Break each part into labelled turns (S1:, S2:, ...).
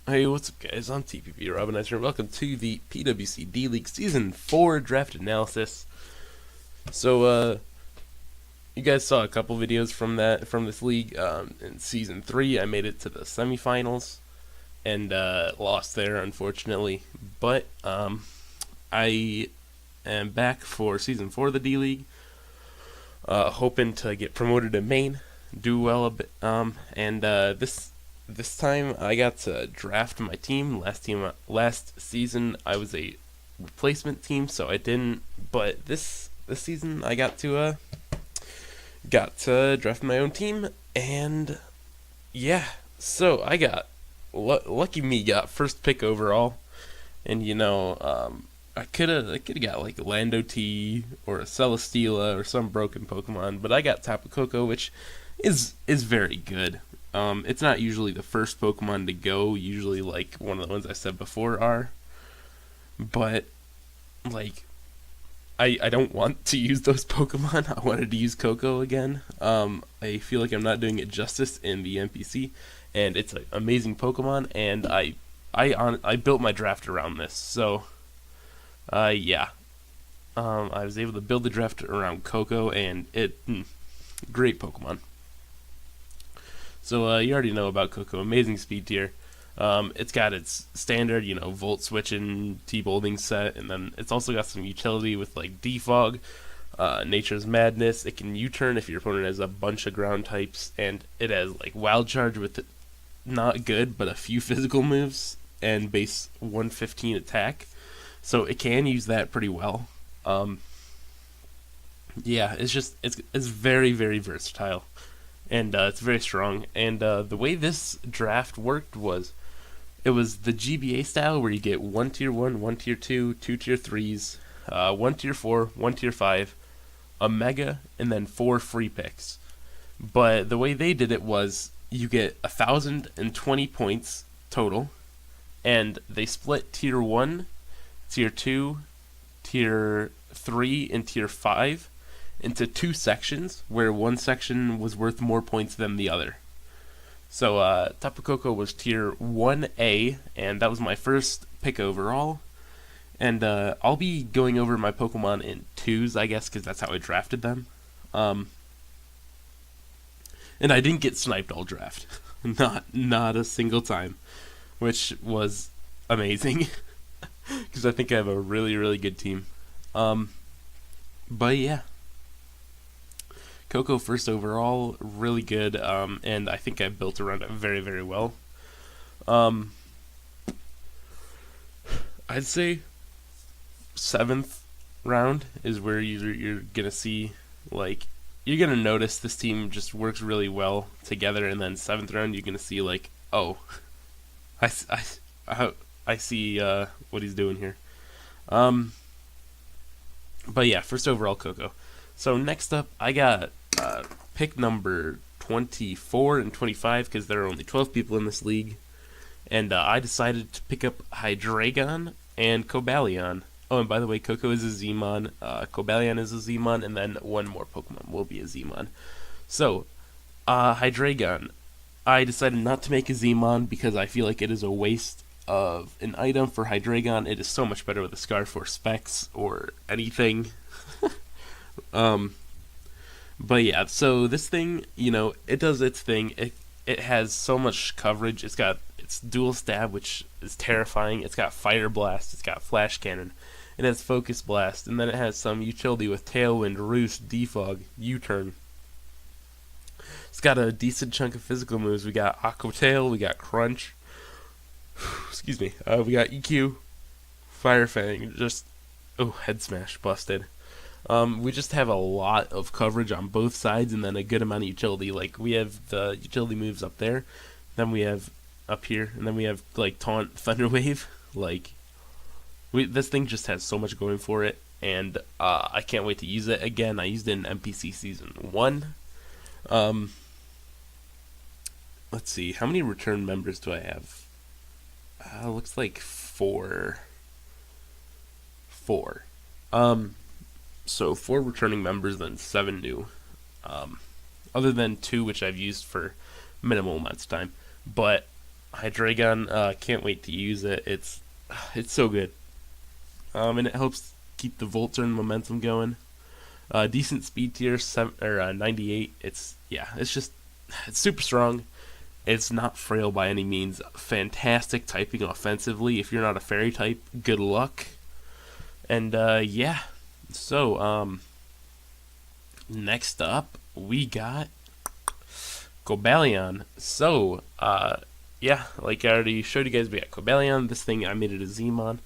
S1: Hey, what's up, guys? I'm TPP Robin here. Welcome to the PWC D-League Season 4 Draft Analysis. So, you guys saw a couple videos from this league. In Season 3, I made it to the semifinals and lost there, unfortunately. But I am back for Season 4 of the D-League, hoping to get promoted to main, do well a bit, and this time I got to draft my team. Last season I was a replacement team, so I didn't. But this season I got to draft my own team, and yeah. So I got lucky me, got first pick overall, and I could have got like a Lando T or a Celesteela or some broken Pokemon, but I got Tapu Koko, which is very good. It's not usually the first Pokemon to go. Usually, like one of the ones I said before are, but like I don't want to use those Pokemon. I wanted to use Koko again. I feel like I'm not doing it justice in the NPC, and it's an amazing Pokemon. And I built my draft around this. So, yeah. I was able to build the draft around Koko, and great Pokemon. So you already know about Koko, amazing speed tier. It's got its standard, volt switching, T-bolding set, and then it's also got some utility with like Defog, Nature's Madness. It can U-turn if your opponent has a bunch of ground types, and it has like Wild Charge with not good, but a few physical moves and base 115 attack. So it can use that pretty well. Yeah, it's very, very versatile. And it's very strong. And the way this draft worked was, it was the GBA style where you get 1 tier 1, 1 tier 2, 2 tier 3s, 1 tier 4, 1 tier 5, a mega, and then 4 free picks. But the way they did it was, you get 1,020 points total, and they split tier 1, tier 2, tier 3, and tier 5 into 2 sections, where one section was worth more points than the other. So Tapu Koko was tier 1A, and that was my first pick overall. And I'll be going over my Pokemon in 2s, I guess, because that's how I drafted them. And I didn't get sniped all draft. Not a single time, which was amazing, because I think I have a really, really good team. But yeah. Koko first overall, really good, and I think I built around it very, very well. I'd say 7th round is where you're gonna see, like, you're gonna notice this team just works really well together, and then 7th round you're gonna see like, oh, I see what he's doing here. But yeah, first overall Koko. So next up, I got pick number 24 and 25, because there are only 12 people in this league, and I decided to pick up Hydraion and Bellyon. Oh, and by the way, Koko is a Z-Mon, Bellyon is a Z-Mon, and then one more Pokemon will be a Z-Mon. So, Hydraion, I decided not to make a Z-Mon because I feel like it is a waste of an item for Hydraion. It is so much better with a Scarf or Specs or anything. But yeah, so this thing, it does its thing. It has so much coverage. It's got its dual stab, which is terrifying. It's got Fire Blast. It's got Flash Cannon. It has Focus Blast, and then it has some utility with Tailwind, Roost, Defog, U-turn. It's got a decent chunk of physical moves. We got Aqua Tail. We got Crunch. Excuse me. We got EQ, Fire Fang. Head Smash, busted. We just have a lot of coverage on both sides, and then a good amount of utility. Like, we have the utility moves up there, then we have up here, and then we have like Taunt, Thunder Wave. Like, this thing just has so much going for it, and I can't wait to use it again. I used it in NPC Season 1. Let's see, how many return members do I have? Looks like 4. So 4 returning members, then 7 new. Other than 2, which I've used for minimal amounts of time. But Hydraion, can't wait to use it. It's so good. And it helps keep the Volturn momentum going. Decent speed tier, 98. It's super strong. It's not frail by any means. Fantastic typing offensively. If you're not a fairy type, good luck. And yeah, so next up we got Bellyon. So yeah, like I already showed you guys, we got Bellyon. This thing, I made it a Zmon.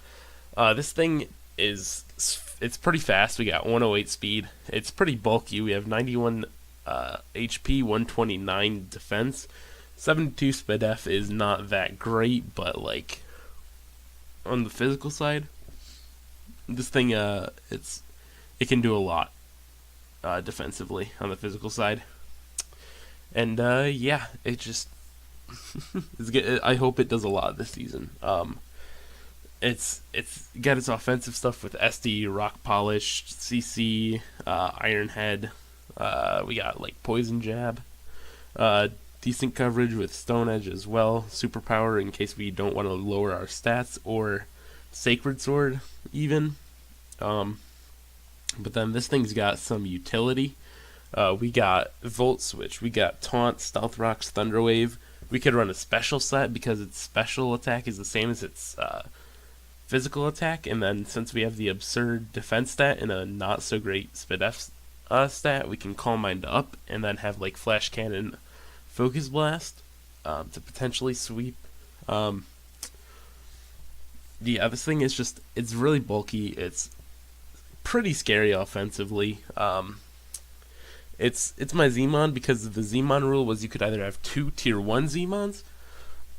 S1: This thing it's pretty fast. We got 108 speed. It's pretty bulky. We have 91 HP, 129 defense. 72 SpDef is not that great, but like on the physical side, this thing it can do a lot defensively on the physical side. And yeah, it just it's good. I hope it does a lot this season. It's got its offensive stuff with SD, Rock Polish, CC, Iron Head. We got like Poison Jab, decent coverage with Stone Edge as well. Superpower in case we don't want to lower our stats, or Sacred Sword even. But then this thing's got some utility. We got Volt Switch, we got Taunt, Stealth Rocks, Thunder Wave. We could run a special set because its special attack is the same as its physical attack, and then since we have the absurd defense stat and a not so great SpDef stat, we can Calm Mind up and then have like Flash Cannon, Focus Blast to potentially sweep. Yeah, this thing is it's really bulky. It's pretty scary offensively. It's my Zmon because the Zmon rule was you could either have 2 tier 1 Zmons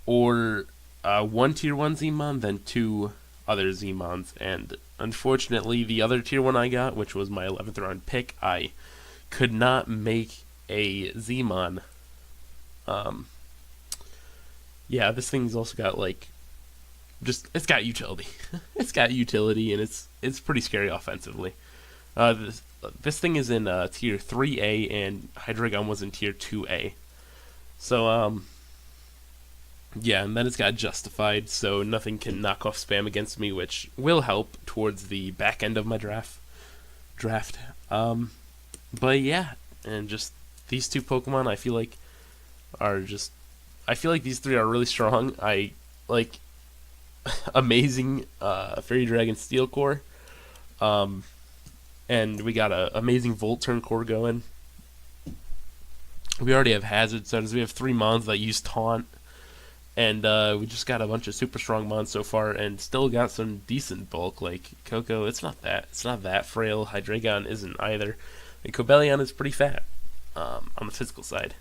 S1: or 1 tier 1 Zmon, then 2 other Zmons. And unfortunately, the other tier 1 I got, which was my 11th round pick, I could not make a Zmon. Yeah, this thing's also got like it's got utility. It's got utility, and it's pretty scary offensively. This thing is in tier 3A, and Hydraion was in tier 2A. So yeah, and then it's got Justified, so nothing can knock off spam against me, which will help towards the back end of my draft. But yeah, and just these two Pokemon, I feel like these three are really strong. I like amazing Fairy Dragon Steel Core. And we got a amazing Volturn core going. We already have Hazard Setters. We have 3 Mons that use Taunt. And we just got a bunch of super strong Mons so far, and still got some decent bulk. Like Coco, it's not that frail. Hydraion isn't either. And Bellyon is pretty fat on the physical side.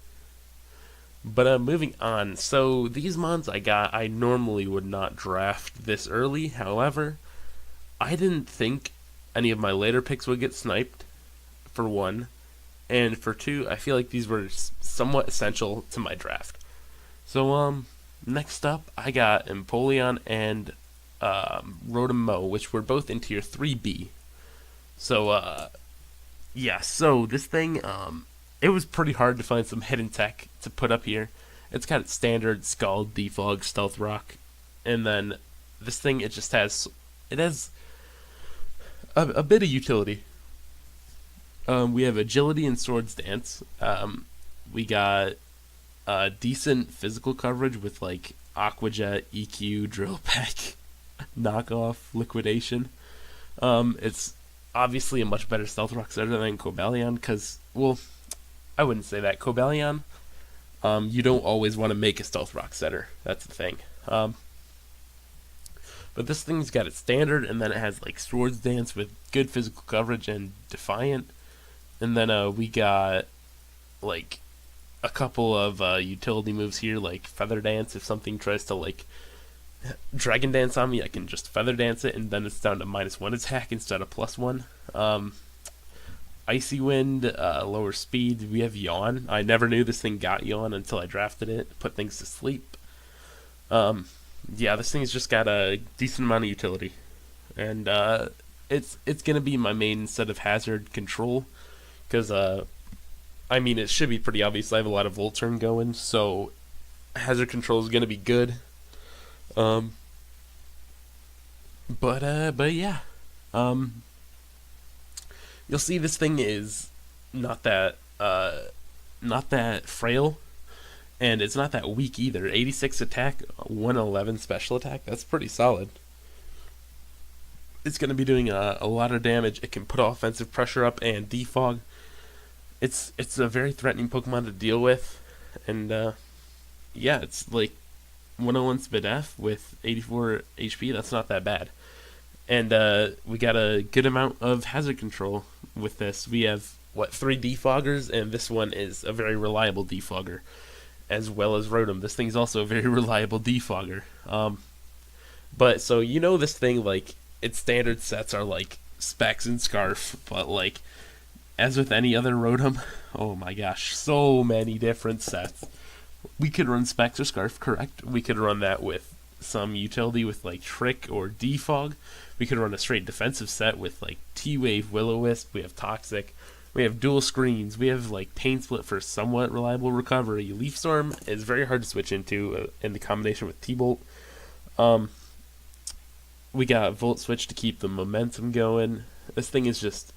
S1: But moving on. So these Mons I normally would not draft this early. However, I didn't think any of my later picks would get sniped, for one, and for two, I feel like these were somewhat essential to my draft. So next up, I got Empoleon and Rotom, which were both in tier 3B. So yeah, so this thing, it was pretty hard to find some hidden tech to put up here. It's got its standard Scald, Defog, Stealth Rock, and then this thing, it has a bit of utility. We have Agility and Swords Dance. We got decent physical coverage with like Aqua Jet, EQ, Drill Peck, Knockoff, Liquidation. It's obviously a much better Stealth Rock setter than Bellyon, because, well, I wouldn't say that. Bellyon, you don't always want to make a Stealth Rock setter. That's the thing. But this thing's got its standard, and then it has like Swords Dance with good physical coverage and Defiant. And then we got like a couple of utility moves here, like Feather Dance. If something tries to like Dragon Dance on me, I can just Feather Dance it, and then it's down to -1 attack instead of +1. Icy Wind, lower speed. We have Yawn. I never knew this thing got Yawn until I drafted it. Put things to sleep. Yeah, this thing's just got a decent amount of utility, and it's gonna be my main set of hazard control, because I mean, it should be pretty obvious. I have a lot of Volturn going, so hazard control is gonna be good. Um, but yeah, um, you'll see this thing is not that not that frail, and it's not that weak either. 86 attack, 111 special attack. That's pretty solid. It's going to be doing a lot of damage. It can put offensive pressure up and defog. It's a very threatening Pokemon to deal with, and yeah, it's like 101 Spid F with 84 HP. That's not that bad. And we got a good amount of hazard control with this. We have, what, 3 defoggers, and this one is a very reliable defogger, as well as Rotom. This thing's also a very reliable defogger. But, so, this thing, like, its standard sets are, like, Specs and Scarf, but, like, as with any other Rotom, oh my gosh, so many different sets. We could run Specs or Scarf, correct? We could run that with some utility with, like, Trick or Defog. We could run a straight defensive set with, like, T-Wave, Will-O-Wisp. We have Toxic. We have dual screens. We have, like, Pain Split for somewhat reliable recovery. Leaf Storm is very hard to switch into in the combination with T-Bolt. We got Volt Switch to keep the momentum going. This thing is just,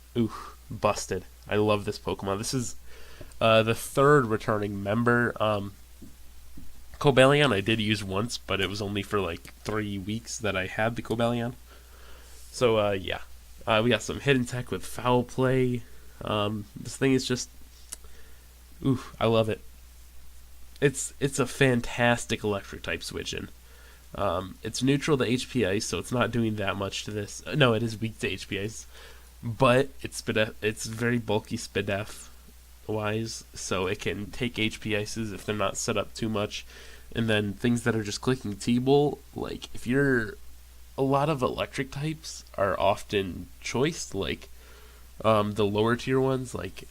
S1: busted. I love this Pokemon. This is the 3rd returning member. Cobalion I did use once, but it was only for like 3 weeks that I had the Cobalion. So, yeah. We got some hidden tech with Foul Play. This thing is just... I love it. It's a fantastic electric type switch-in. It's neutral to HP Ice, so it's not doing that much to this. No, it is weak to HP Ice. But it's very bulky Spidef wise, so it can take HP Ices if they're not set up too much. And then things that are just clicking T-Bolt, like if you're... A lot of electric types are often choiced, like the lower tier ones, like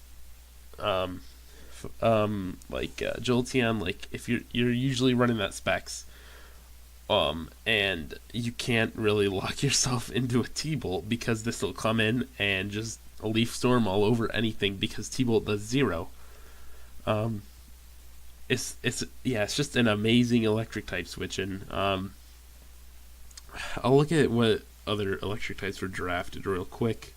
S1: Jolteon. Like if you're usually running that Specs, and you can't really lock yourself into a T-Bolt because this will come in and just a Leaf Storm all over anything because T-Bolt does 0. It's just an amazing electric type switching. I'll look at what other electric types were drafted real quick.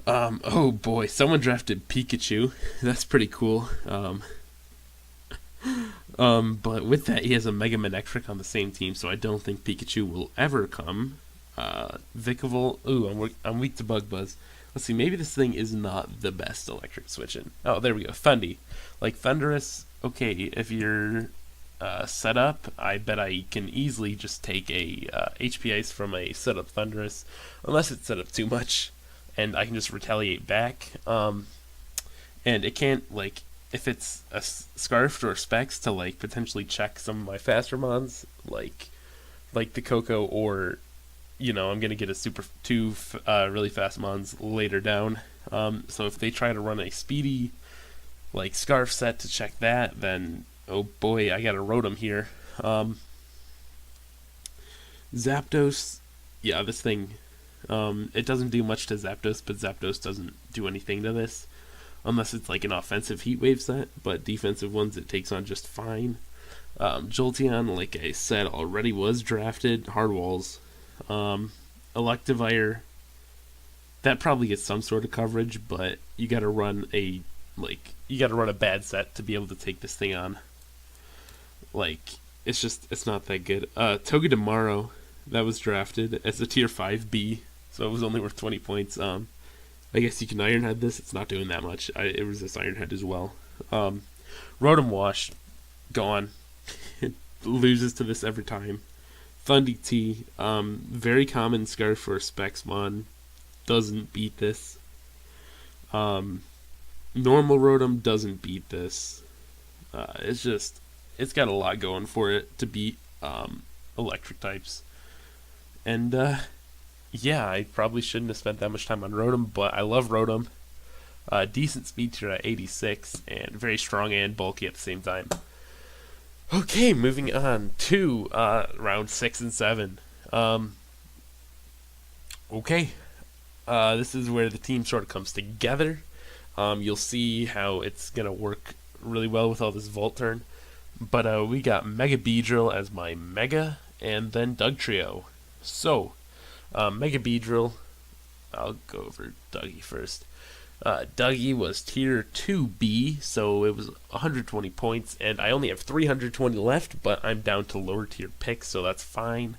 S1: Oh boy, someone drafted Pikachu. That's pretty cool. But with that, he has a Mega Manectric on the same team, so I don't think Pikachu will ever come. Vikavolt. I'm weak to Bug Buzz. Let's see, maybe this thing is not the best electric switching. Oh, there we go. Thundy. Like Thunderous, okay, if you're set up, I bet I can easily just take a HP Ice from a set up Thunderous, unless it's set up too much, and I can just retaliate back. And it can't, like, if it's a Scarf or Specs to, like, potentially check some of my faster mons, like the Coco, or, I'm going to get a two really fast mons later down. So if they try to run a speedy, like, Scarf set to check that, then... Oh boy, I got a Rotom here. Zapdos, yeah, this thing, it doesn't do much to Zapdos, but Zapdos doesn't do anything to this, unless it's like an offensive Heat Wave set, but defensive ones it takes on just fine. Jolteon, like I said, already was drafted. Hard Walls. Electivire, that probably gets some sort of coverage, but you gotta run a bad set to be able to take this thing on. Like, it's not that good. Togedemaru, that was drafted as a tier 5B, so it was only worth 20 points. I guess you can Iron Head this. It's not doing that much. It resists Iron Head as well. Rotom Wash, gone. It loses to this every time. Thundy T, very common Scarf for Spexmon, doesn't beat this. Normal Rotom doesn't beat this. It's got a lot going for it to beat electric types. And yeah, I probably shouldn't have spent that much time on Rotom, but I love Rotom. Decent speed tier at 86, and very strong and bulky at the same time. Okay, moving on to round 6 and 7. Okay, this is where the team sort of comes together. You'll see how it's going to work really well with all this Volt Turn. But we got Mega Beedrill as my Mega, and then Doug Trio. So, Mega Beedrill, I'll go over Dougie first. Dougie was tier 2B, so it was 120 points, and I only have 320 left, but I'm down to lower tier picks, so that's fine.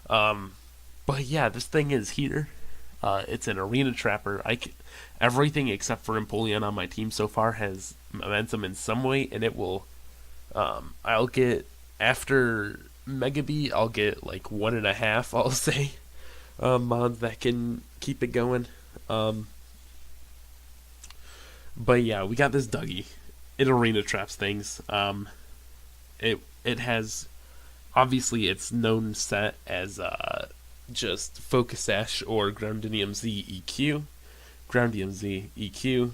S1: But yeah, this thing is here. It's an arena trapper. Everything except for Empoleon on my team so far has momentum in some way, and it will. I'll get after Mega Bee, I'll get like 1.5. I'll say mods that can keep it going. But yeah, we got this Dougie. It arena traps things. It has obviously its known set as just Focus Sash or Groundium Z EQ, Groundium Z EQ,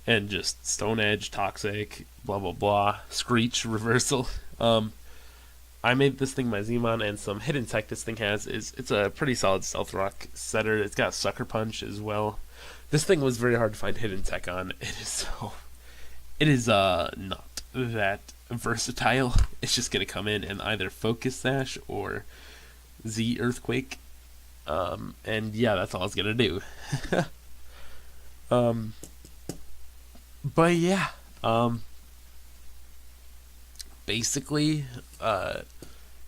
S1: and just Stone Edge, Toxic, blah blah blah, Screech, Reversal. I made this thing my Zmon, and some hidden tech this thing has is it's a pretty solid Stealth Rock setter. It's got Sucker Punch as well. This thing was very hard to find hidden tech on. It is not that versatile. It's just gonna come in and either Focus Sash or Z Earthquake. And yeah, that's all it's gonna do. But yeah, basically,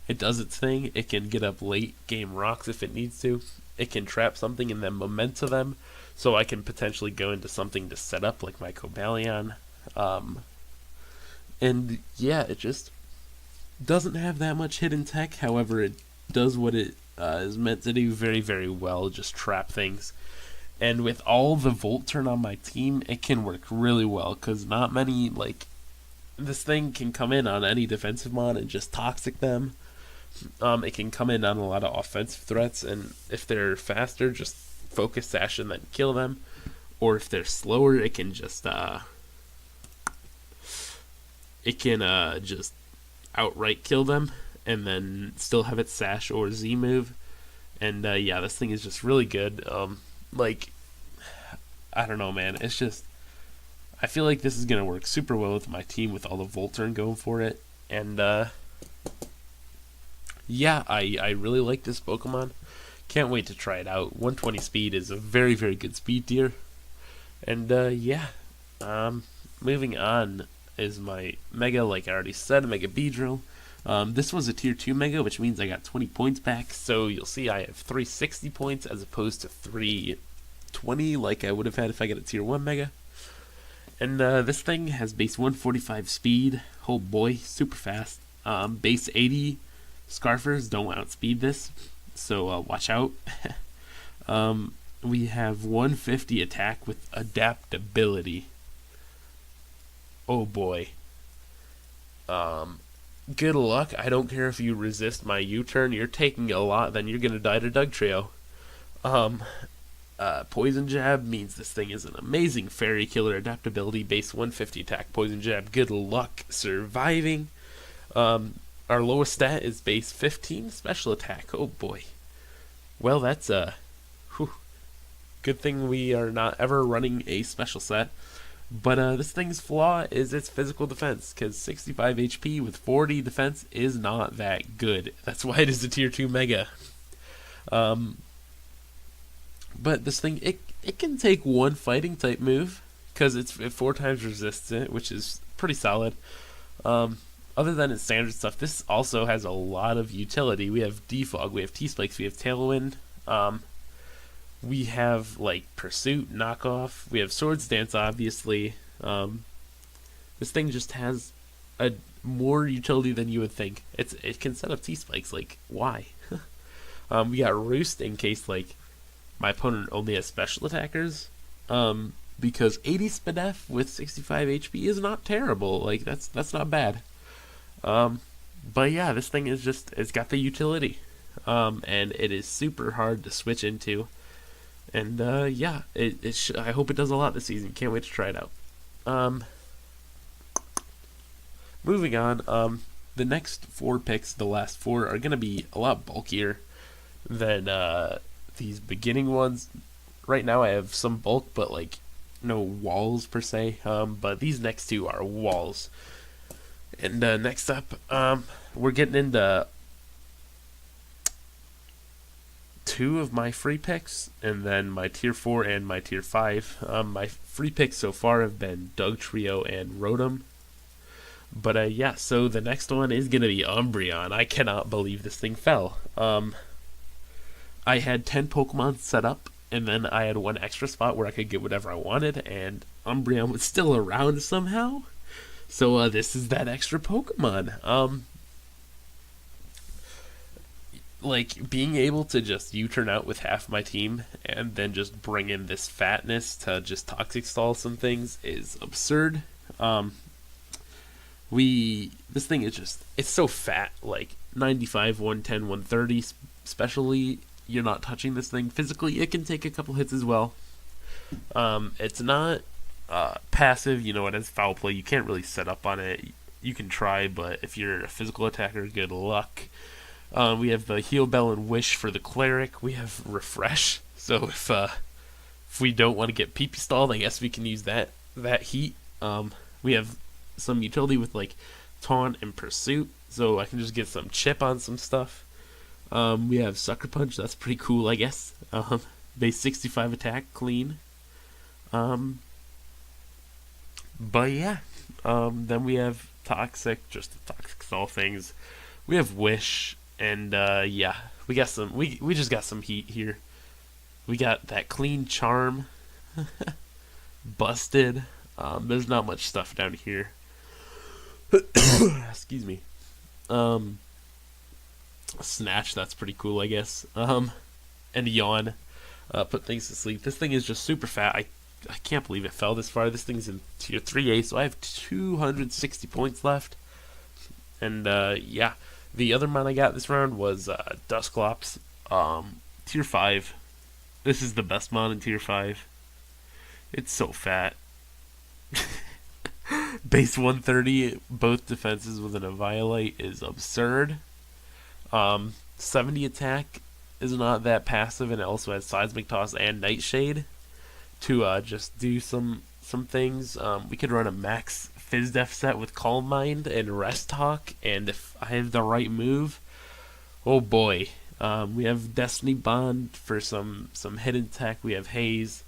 S1: it does its thing. It can get up late game rocks if it needs to. It can trap something and then memento them, so I can potentially go into something to set up like my Bellyon. And yeah, it just doesn't have that much hidden tech. However, it does what it is meant to do very, very well. Just trap things. And with all the Volt Turn on my team, it can work really well, because not many, this thing can come in on any defensive mod and just toxic them. It can come in on a lot of offensive threats, and if they're faster, just Focus Sash and then kill them. Or if they're slower, it can just just outright kill them, and then still have its Sash or Z move. And yeah, this thing is just really good. I don't know, man. It's just, I feel like this is gonna work super well with my team with all the Volt Turn going for it. And yeah, I really like this Pokemon. Can't wait to try it out. 120 speed is a very, very good speed tier. And yeah, moving on is my Mega, like I already said, Mega Beedrill. This was a tier 2 Mega, which means I got 20 points back. So you'll see I have 360 points as opposed to 320 like I would have had if I got a tier 1 Mega. And this thing has base 145 speed. Oh boy, super fast. Base 80 Scarfers don't outspeed this, so watch out. We have 150 attack with adaptability. Oh boy. Good luck. I don't care if you resist my U-turn. You're taking a lot, then you're gonna die to Doug Trio. Poison Jab means this thing is an amazing Fairy Killer. Adaptability, base 150 attack, Poison Jab. Good luck surviving. Our lowest stat is base 15 special attack. Oh boy. Well, that's good thing we are not ever running a special set. But this thing's flaw is its physical defense, because 65 HP with 40 defense is not that good. That's why it is a tier 2 Mega. But this thing, it can take one fighting type move, because it 4 times resists it, which is pretty solid. Other than its standard stuff, this also has a lot of utility. We have Defog, we have T-Spikes, we have Tailwind. We have Pursuit, Knockoff. We have Swords Dance, obviously. This thing just has a more utility than you would think. It can set up T-Spikes. Why? We got Roost in case my opponent only has special attackers. Because 80 Spadef with 65 HP is not terrible. That's not bad. But yeah, this thing is it's got the utility. And it is super hard to switch into. And yeah, I hope it does a lot this season. Can't wait to try it out. Moving on, the next 4 picks, the last 4, are going to be a lot bulkier than these beginning ones. Right now I have some bulk, but no walls per se. But these next 2 are walls. And next up, we're getting into two of my free picks, and then my tier 4 and my tier 5. My free picks so far have been Dugtrio and Rotom. But yeah, so the next one is going to be Umbreon. I cannot believe this thing fell. I had 10 Pokemon set up, and then I had one extra spot where I could get whatever I wanted, and Umbreon was still around somehow. So this is that extra Pokemon. Like, being able to just U-turn out with half my team and then just bring in this fatness to just toxic stall some things is absurd. This thing is just, it's so fat, like 95, 110, 130, especially. You're not touching this thing physically. It can take a couple hits as well. It's not passive, it has foul play. You can't really set up on it. You can try, but if you're a physical attacker, good luck. We have the Heal Bell and Wish for the Cleric. We have Refresh. So if we don't want to get PP stalled, I guess we can use that heat. We have some utility with like Taunt and Pursuit, so I can just get some chip on some stuff. We have Sucker Punch. That's pretty cool, I guess. Base 65 attack, clean. But yeah. Then we have Toxic, just the Toxic Stall things. We have Wish, and yeah, we got some. We just got some heat here. We got that clean Charm, Busted. There's not much stuff down here. Excuse me. Snatch, that's pretty cool, I guess. And Yawn, put things to sleep. This thing is just super fat. I can't believe it fell this far. This thing's in tier 3A, so I have 260 points left. And yeah, the other mon I got this round was Dusclops, tier 5. This is the best mon in tier 5. It's so fat. Base 130, both defenses with an Eviolite is absurd. 70 attack is not that passive, and it also has Seismic Toss and Nightshade to just do some things. We could run a max Fizz-Def set with Calm Mind and Rest Talk, and if I have the right move, oh boy. We have Destiny Bond for some hidden tech. We have Haze.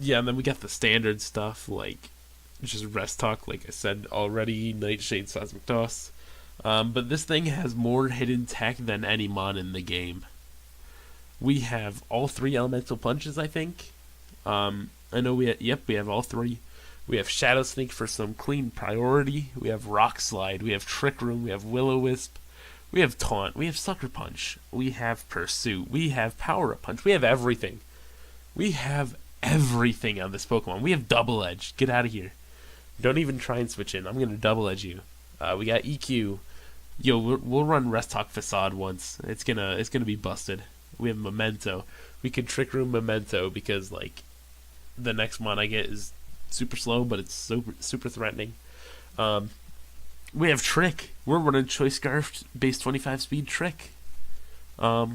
S1: Yeah, and then we got the standard stuff, like just Rest Talk, like I said already, Nightshade, Seismic Toss. But this thing has more hidden tech than any mon in the game. We have all 3 elemental punches, I think. I know we have all 3. We have Shadow Sneak for some clean priority. We have Rock Slide. We have Trick Room. We have Will-O-Wisp. We have Taunt. We have Sucker Punch. We have Pursuit. We have Power Up Punch. We have everything. We have everything on this Pokemon. We have Double Edge. Get out of here. Don't even try and switch in. I'm going to Double Edge you. We got EQ. Yo, we'll run Rest Talk Facade once. It's gonna be busted. We have Memento. We could Trick Room Memento because like the next mon I get is super slow, but it's super threatening. We have Trick. We're running Choice Scarf base 25 speed Trick. I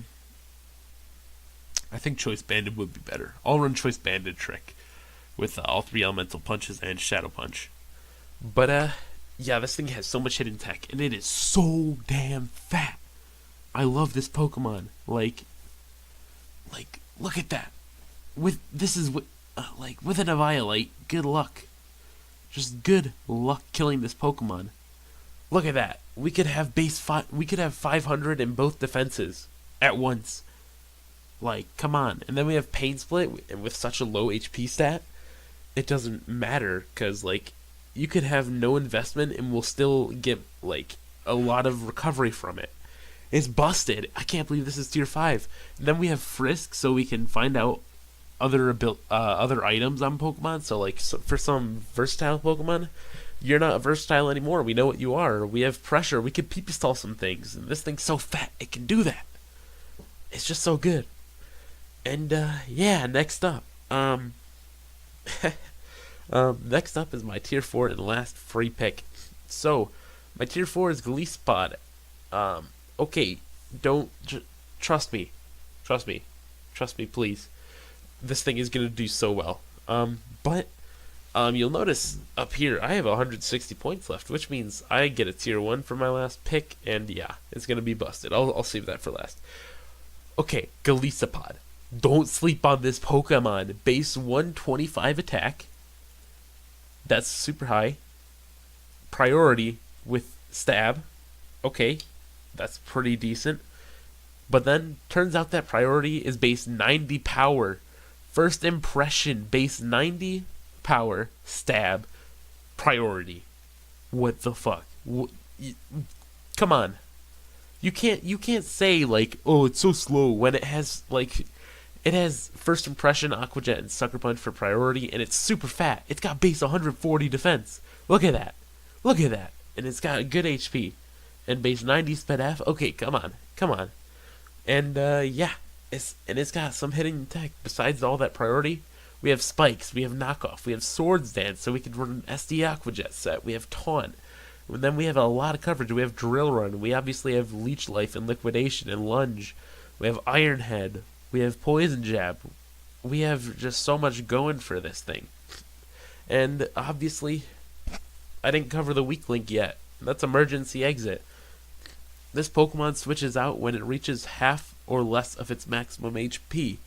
S1: think Choice Banded would be better. I'll run Choice Banded Trick with all 3 elemental punches and Shadow Punch. But yeah, this thing has so much hidden tech, and it is so damn fat. I love this Pokemon. Like, look at that. With an Eviolite, good luck. Just good luck killing this Pokemon. Look at that. We could have we could have 500 in both defenses at once. Like, come on. And then we have Pain Split, and with such a low HP stat, it doesn't matter, because like you could have no investment and we'll still get like a lot of recovery from it. It's busted. I can't believe this is tier 5. And then we have Frisk, so we can find out other items on Pokemon. So like for some versatile Pokemon, you're not versatile anymore. We know what you are. We have Pressure. We could PP stall some things, and this thing's so fat it can do that. It's just so good. And yeah, next up, next up is my tier 4 and last free pick. So my tier 4 is Lysapod. Okay, trust me, please. This thing is gonna do so well. But You'll notice up here I have 160 points left, which means I get a tier 1 for my last pick, and yeah, it's gonna be busted. I'll save that for last. Okay, Lysapod. Don't sleep on this Pokemon. Base 125 attack. That's super high. Priority with stab. Okay, that's pretty decent. But then turns out that priority is base 90 power. First impression, base 90 power, stab, priority. What the fuck? Come on. You can't say like, oh, it's so slow when it has first impression, Aqua Jet, and Sucker Punch for priority, and it's super fat. It's got base 140 defense. Look at that. Look at that. And it's got good HP. And base 90 sped F. Okay, come on. And yeah, it's got some hitting tech. Besides all that priority, we have spikes, we have knockoff, we have swords dance, so we could run an SD Aqua Jet set. We have taunt. And then we have a lot of coverage. We have drill run. We obviously have leech life and liquidation and lunge. We have iron head. We have poison jab. We have just so much going for this thing. And obviously, I didn't cover the weak link yet. That's emergency exit. This Pokemon switches out when it reaches half or less of its maximum HP.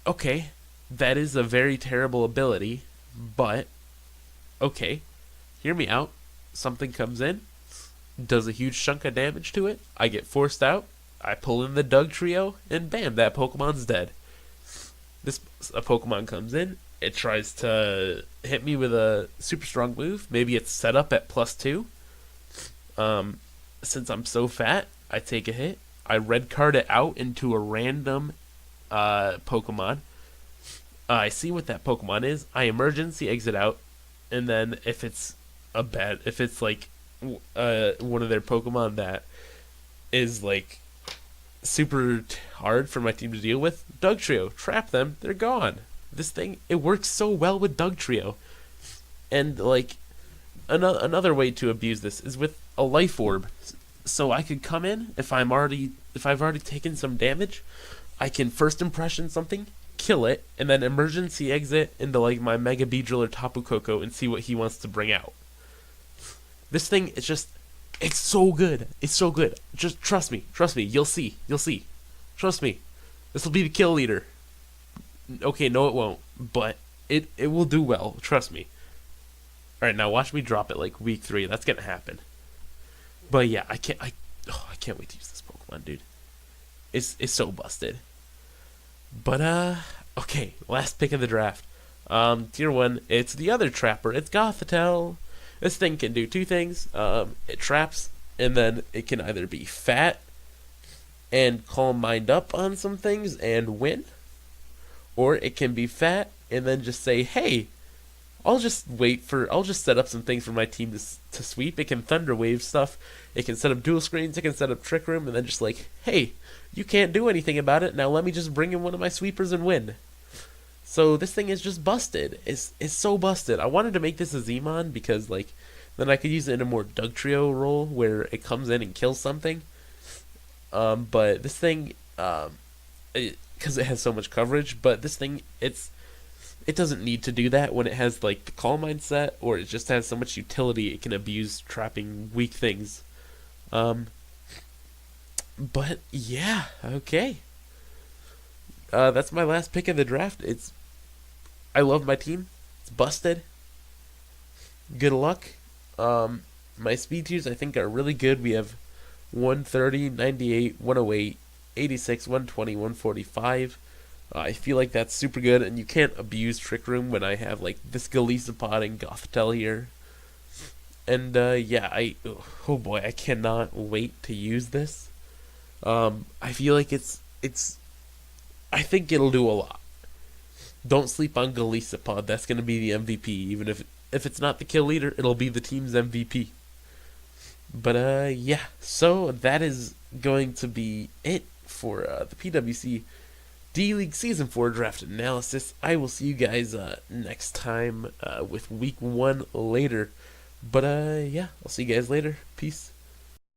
S1: Okay, that is a very terrible ability, but okay, hear me out. Something comes in, does a huge chunk of damage to it, I get forced out, I pull in the Doug Trio, and bam, that Pokemon's dead. A Pokemon comes in, it tries to hit me with a super strong move, maybe it's set up at +2. Since I'm so fat, I take a hit. I red card it out into a random Pokemon. I see what that Pokemon is. I emergency exit out, and then if it's like one of their Pokemon that is like super hard for my team to deal with, Doug Trio, trap them, they're gone. This thing, it works so well with Doug Trio. And like another way to abuse this is with a life orb. So I could come in if I've already taken some damage, I can first impression something, kill it, and then emergency exit into like my Mega Beedrill or Tapu Koko and see what he wants to bring out. This thing is just, it's so good. It's so good. Just trust me. You'll see. Trust me. This will be the kill leader. Okay, no it won't, but it will do well. Trust me. Alright, now watch me drop it like week 3. That's gonna happen. But yeah, I can't wait to use this Pokemon, dude. It's so busted. But okay, last pick of the draft. Tier 1, it's the other trapper. It's Gothitelle. This thing can do 2 things. It traps, and then it can either be fat and calm mind up on some things and win, or it can be fat and then just say, hey, I'll just set up some things for my team to sweep. It can Thunder Wave stuff. It can set up dual screens. It can set up Trick Room, and then just like, hey, you can't do anything about it. Now let me just bring in one of my sweepers and win. So this thing is just busted. It's so busted. I wanted to make this a Zmon because like then I could use it in a more Doug Trio role where it comes in and kills something. But this thing, because it has so much coverage, but this thing, it doesn't need to do that when it has like the Calm Mind set, or it just has so much utility it can abuse trapping weak things. But yeah, okay. That's my last pick of the draft. I love my team. It's busted. Good luck. My speed tiers I think are really good. We have 130, 98, 108, 86, 120, 145. I feel like that's super good, and you can't abuse Trick Room when I have like this Lysapod and Gothitelle here. And yeah, oh boy, I cannot wait to use this. I feel like I think it'll do a lot. Don't sleep on Lysapod. That's going to be the MVP. Even if it's not the kill leader, it'll be the team's MVP. But yeah, so that is going to be it for the PWC D-League Season 4 Draft Analysis. I will see you guys next time with Week 1 later. But yeah, I'll see you guys later. Peace.